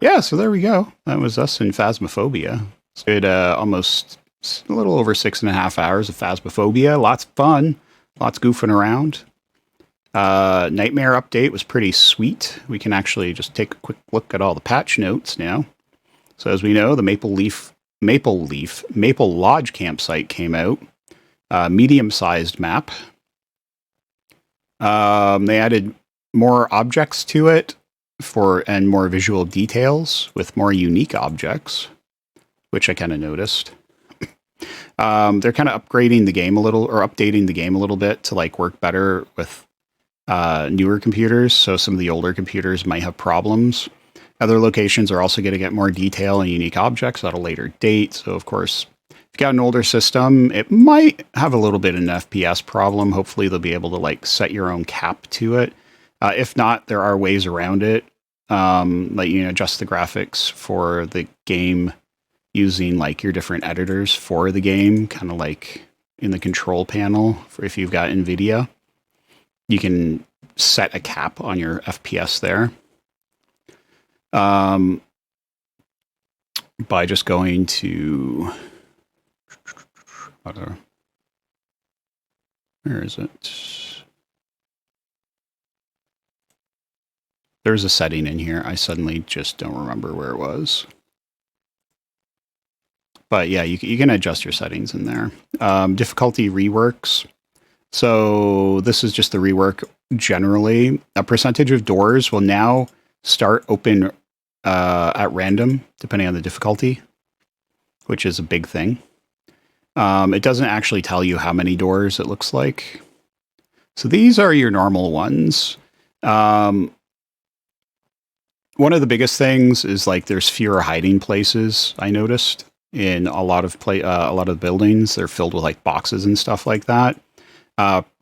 Yeah, so there we go. That was us in Phasmophobia. It's good, almost a little over 6.5 hours of Phasmophobia. Lots of fun, lots goofing around. Nightmare update was pretty sweet. We can actually just take a quick look at all the patch notes now. So as we know, the Maple Lodge campsite came out. Medium-sized map. They added more objects to it and more visual details with more unique objects, which I kind of noticed. They're kind of upgrading the game a little, or updating the game a little bit to like work better with newer computers. So some of the older computers might have problems. Other locations are also going to get more detail and unique objects at a later date. So of course, if you got an older system, it might have a little bit of an FPS problem. Hopefully they'll be able to like set your own cap to it. If not, there are ways around it. Like, you know, adjust the graphics for the game using like your different editors for the game, kind of like in the control panel. For if you've got NVIDIA, you can set a cap on your FPS there. By just going to, where is it? There's a setting in here. I suddenly just don't remember where it was. But yeah, you can adjust your settings in there. Difficulty reworks. So this is just the rework generally. A percentage of doors will now start open at random, depending on the difficulty, which is a big thing. It doesn't actually tell you how many doors it looks like. So these are your normal ones. One of the biggest things is like there's fewer hiding places. I noticed in a lot of buildings, they're filled with like boxes and stuff like that.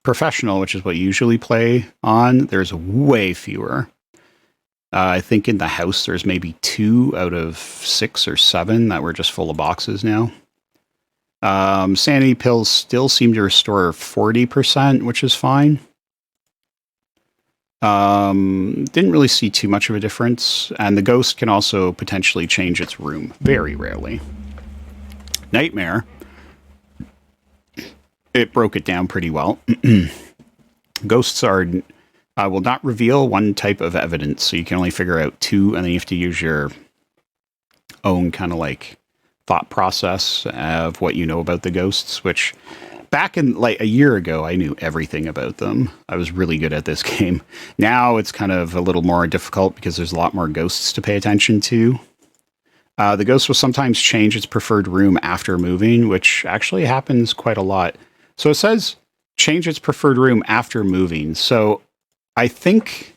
Professional, which is what you usually play on, there's way fewer. I think in the house, there's maybe 2 out of 6 or 7 that were just full of boxes now. Sanity pills still seem to restore 40%, which is fine. Didn't really see too much of a difference. And the ghost can also potentially change its room. Very rarely. Nightmare. It broke it down pretty well. Ghosts will not reveal one type of evidence, so you can only figure out 2, and then you have to use your own kind of like thought process of what you know about the ghosts, which back in like a year ago, I knew everything about them. I was really good at this game. Now it's kind of a little more difficult because there's a lot more ghosts to pay attention to. The ghost will sometimes change its preferred room after moving, which actually happens quite a lot. So it says change its preferred room after moving. So I think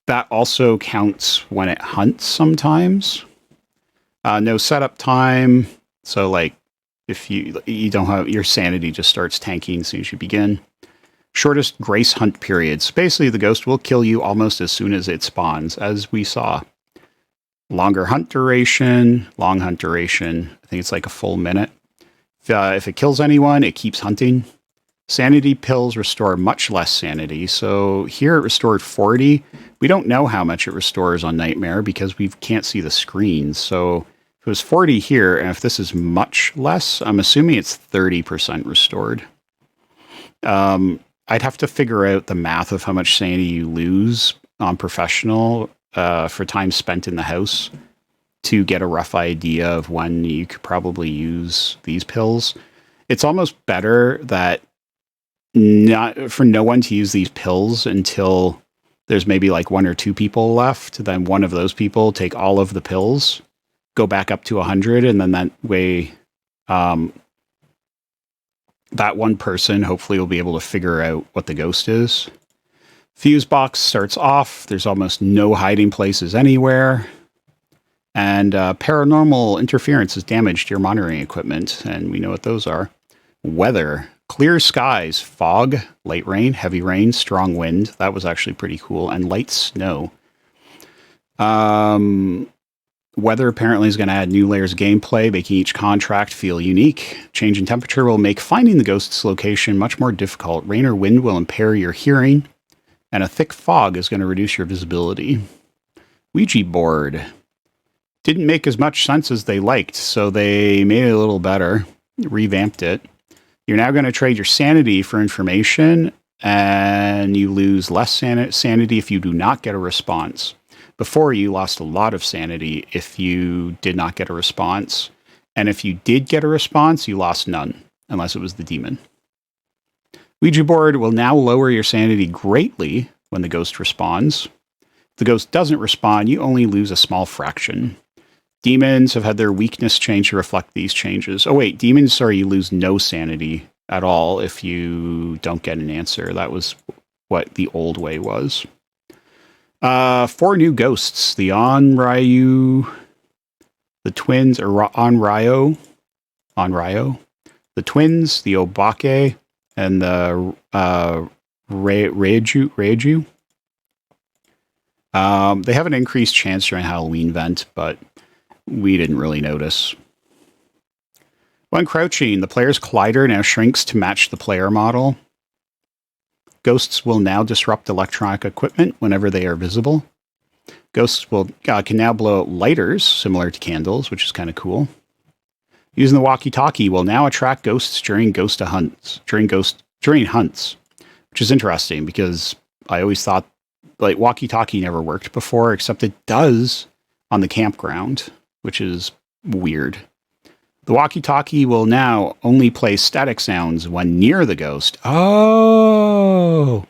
that also counts when it hunts sometimes. No setup time. So like if you don't have, your sanity just starts tanking as soon as you begin. Shortest grace hunt periods. Basically, the ghost will kill you almost as soon as it spawns, as we saw. Longer hunt duration, long hunt duration. I think it's like a full minute. If it kills anyone, it keeps hunting. Sanity pills restore much less sanity. So here it restored 40. We don't know how much it restores on Nightmare because we can't see the screens. So if it was 40 here, and if this is much less, I'm assuming it's 30% restored. I'd have to figure out the math of how much sanity you lose on professional for time spent in the house to get a rough idea of when you could probably use these pills. It's almost better that not for no one to use these pills until there's maybe like 1 or 2 people left. Then one of those people take all of the pills, go back up to 100, and then that way, that one person hopefully will be able to figure out what the ghost is. Fuse box starts off. There's almost no hiding places anywhere. And paranormal interference has damaged your monitoring equipment, and we know what those are. Weather. Clear skies, fog, light rain, heavy rain, strong wind. That was actually pretty cool. And light snow. Weather apparently is going to add new layers of gameplay, making each contract feel unique. Change in temperature will make finding the ghost's location much more difficult. Rain or wind will impair your hearing. And a thick fog is going to reduce your visibility. Ouija board. Didn't make as much sense as they liked, so they made it a little better, revamped it. You're now going to trade your sanity for information, and you lose less sanity if you do not get a response. Before, you lost a lot of sanity if you did not get a response. And if you did get a response, you lost none, unless it was the demon. Ouija board will now lower your sanity greatly when the ghost responds. If the ghost doesn't respond, you only lose a small fraction. Demons have had their weakness changed to reflect these changes. Oh wait, demons, sorry, you lose no sanity at all if you don't get an answer. That was what the old way was. 4 new ghosts. The Onryu, the twins, or Onryo, the twins, the Obake, and the Reiju. They have an increased chance during Halloween event, but we didn't really notice. When crouching, the player's collider now shrinks to match the player model. Ghosts will now disrupt electronic equipment whenever they are visible. Ghosts can now blow out lighters, similar to candles, which is kind of cool. Using the walkie-talkie will now attract ghosts during hunts, which is interesting because I always thought like walkie-talkie never worked before, except it does on the campground, which is weird. The walkie-talkie will now only play static sounds when near the ghost. Oh!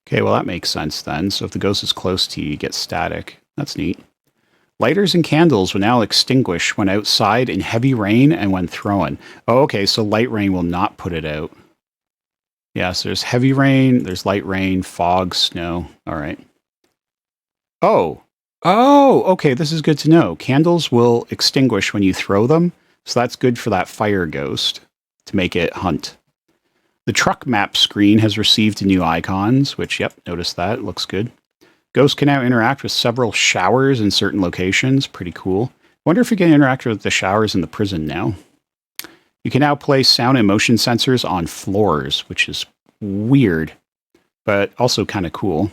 Okay, well that makes sense then. So if the ghost is close to you, you get static. That's neat. Lighters and candles will now extinguish when outside in heavy rain and when thrown. Oh, okay, so light rain will not put it out. Yeah, so there's heavy rain, there's light rain, fog, snow. All right. Oh, okay, this is good to know. Candles will extinguish when you throw them, so that's good for that fire ghost to make it hunt. The truck map screen has received new icons, which, yep, notice that, looks good. Ghosts can now interact with several showers in certain locations. Pretty cool. Wonder if you can interact with the showers in the prison now. You can now place sound and motion sensors on floors, which is weird, but also kind of cool.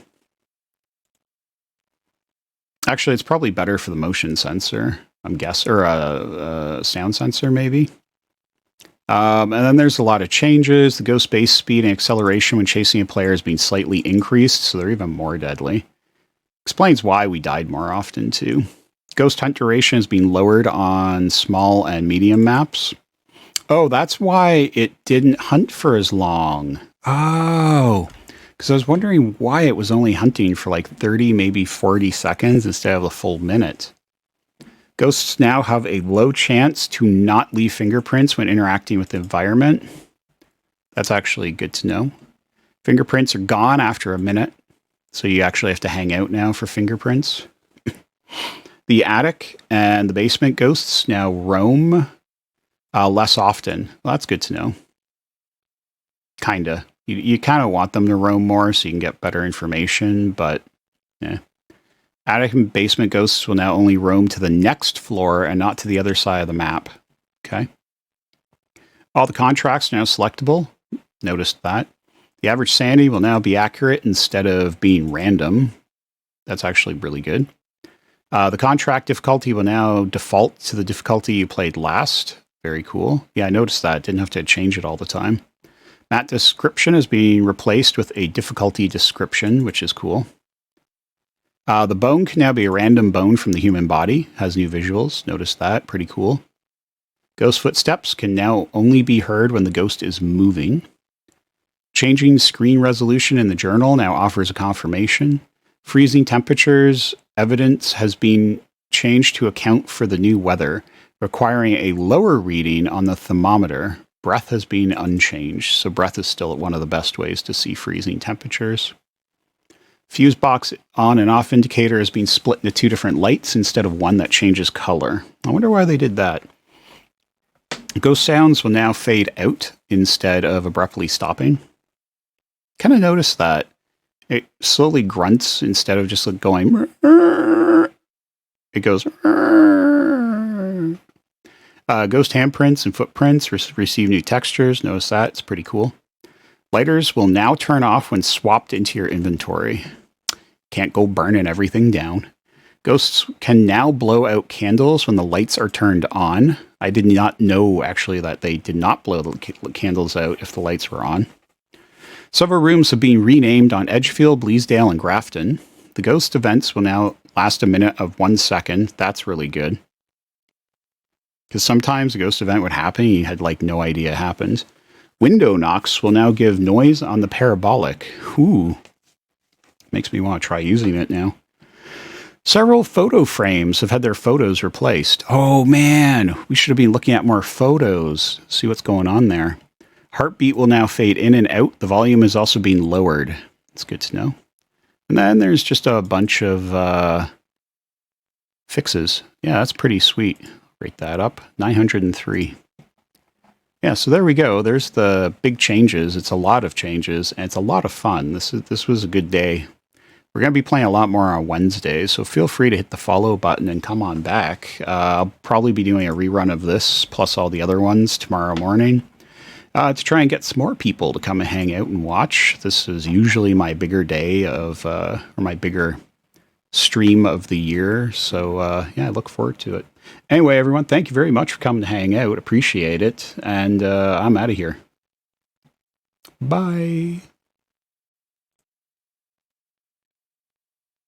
Actually, it's probably better for the motion sensor, I'm guessing, or a sound sensor, maybe. And then there's a lot of changes. The ghost base speed and acceleration when chasing a player is being slightly increased, so they're even more deadly. Explains why we died more often, too. Ghost hunt duration is being lowered on small and medium maps. Oh, that's why it didn't hunt for as long. Oh, because I was wondering why it was only hunting for like 30, maybe 40 seconds instead of a full minute. Ghosts now have a low chance to not leave fingerprints when interacting with the environment. That's actually good to know. Fingerprints are gone after a minute, so you actually have to hang out now for fingerprints. The attic and the basement ghosts now roam less often. Well, that's good to know. Kinda. You kind of want them to roam more so you can get better information, but yeah. Attic and basement ghosts will now only roam to the next floor and not to the other side of the map. Okay. All the contracts are now selectable. Noticed that. The average sanity will now be accurate instead of being random. That's actually really good. The contract difficulty will now default to the difficulty you played last. Very cool. Yeah, I noticed that. Didn't have to change it all the time. Map description is being replaced with a difficulty description, which is cool. The bone can now be a random bone from the human body. Has new visuals. Notice that. Pretty cool. Ghost footsteps can now only be heard when the ghost is moving. Changing screen resolution in the journal now offers a confirmation. Freezing temperatures evidence has been changed to account for the new weather, requiring a lower reading on the thermometer. Breath has been unchanged, so breath is still one of the best ways to see freezing temperatures. Fuse box on and off indicator has been split into 2 different lights instead of one that changes color. I wonder why they did that. Ghost sounds will now fade out instead of abruptly stopping. Kind of noticed that. It slowly grunts instead of just going. It goes. Ghost handprints and footprints receive new textures. Notice that. It's pretty cool. Lighters will now turn off when swapped into your inventory. Can't go burning everything down. Ghosts can now blow out candles when the lights are turned on. I did not know, actually, that they did not blow the candles out if the lights were on. Several rooms have been renamed on Edgefield, Bleasdale, and Grafton. The ghost events will now last a minute of 1 second. That's really good. Because sometimes a ghost event would happen and you had like no idea it happened. Window knocks will now give noise on the parabolic. Ooh. Makes me want to try using it now. Several photo frames have had their photos replaced. Oh man, we should have been looking at more photos. See what's going on there. Heartbeat will now fade in and out. The volume is also being lowered. It's good to know. And then there's just a bunch of fixes. Yeah, that's pretty sweet. Rate that up. 903. Yeah, so there we go. There's the big changes. It's a lot of changes, and it's a lot of fun. This was a good day. We're going to be playing a lot more on Wednesday, so feel free to hit the follow button and come on back. I'll probably be doing a rerun of this, plus all the other ones, tomorrow morning, to try and get some more people to come and hang out and watch. This is usually my bigger day of, or my bigger stream of the year, so yeah, I look forward to it. Anyway, everyone, thank you very much for coming to hang out. Appreciate it, and I'm out of here. Bye.